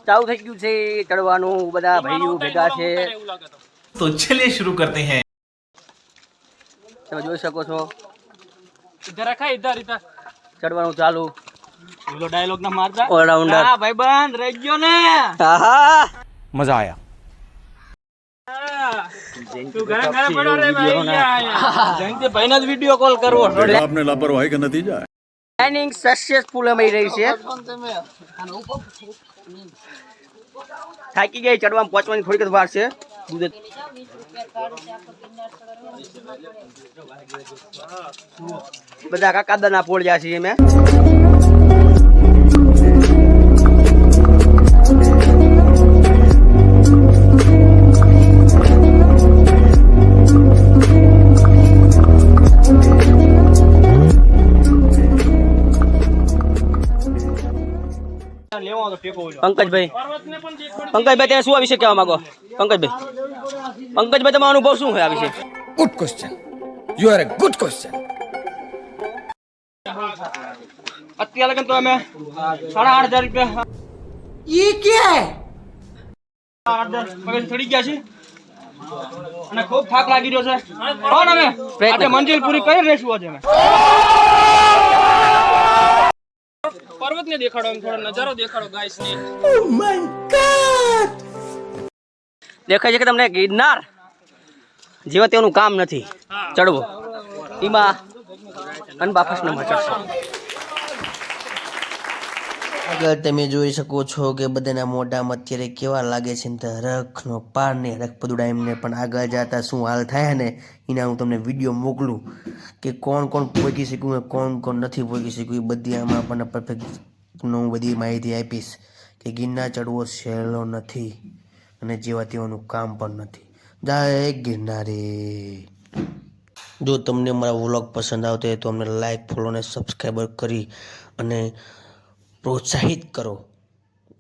ચાલુ થઈ ગયું છે ચડવાનું બધા ભાઈઓ ભેગા છે તો ચલિए शुरू करते हैं તમે જોઈ શકો છો इधर रखा इधर इधर ચડવાનું ચાલુ बोलो डायलॉग ना मारता ઓલરાઉન્ડર हां भाईबंद रह गयो ने આહા मजा आया तू घरे घरे पड़ो रे भाई जयंती भाई ना वीडियो कॉल करवो आपने लापरवाही का नतीजा है પ્લાનિંગ સક્સેસફુલ અમારી રહી છે થાકી ગઈ ચડવામાં પહોંચવાની થોડીક જ વાર છે બધા કાકાદાના પોળ્યા છીએ મેં પંકજભાઈ તમે શું આ વિશે કહેવા માંગો પંકજભાઈ તમારો અનુભવ શું છે આ વિશે Good question. You are a good question. અત્યારે લગન તો અમે 8,500 રૂપિયા ये क्या है? 8,000 ચડી ગયા છે અને ખૂબ થાક લાગી રહ્યો છે કોણ અમે આજે મંજિલ પૂરી કરી લેશું આજે અમે पर्वत ने देखाड़ो हम थोड़ा नजारो देखाड़ो गाइस ने Oh my God! દેખાય છે કે તમને ગિરનાર જેવા તેનું કામ નથી ચડવો એમાં અનબા ફર્સ્ટ નંબર ચડશો આગળ તમે જોઈ શકો છો કે બધાના મોઢામાં અત્યારે કેવા લાગે છે ને હરખનો પાર ને હરખ પદુડા એમને પણ આગળ જતા શું હાલ થાય ને એના હું તમને વિડીયો મોકલું કે કોણ કોણ પહોંચી શક્યું ને કોણ કોણ નથી પહોંચી શક્યું એ બધી આમાં આપણને પરફેક્ટ હું બધી માહિતી આપીશ કે ગિરનાર ચડવો સહેલો નથી અને જેવા તેવાનું કામ પણ નથી જય ગિરનારી જો તમને મારા વ્લોગ પસંદ આવતો હોય તો અમને લાઈક ફોલો અને સબસ્ક્રાઈબર કરી અને પ્રોત્સાહિત કરો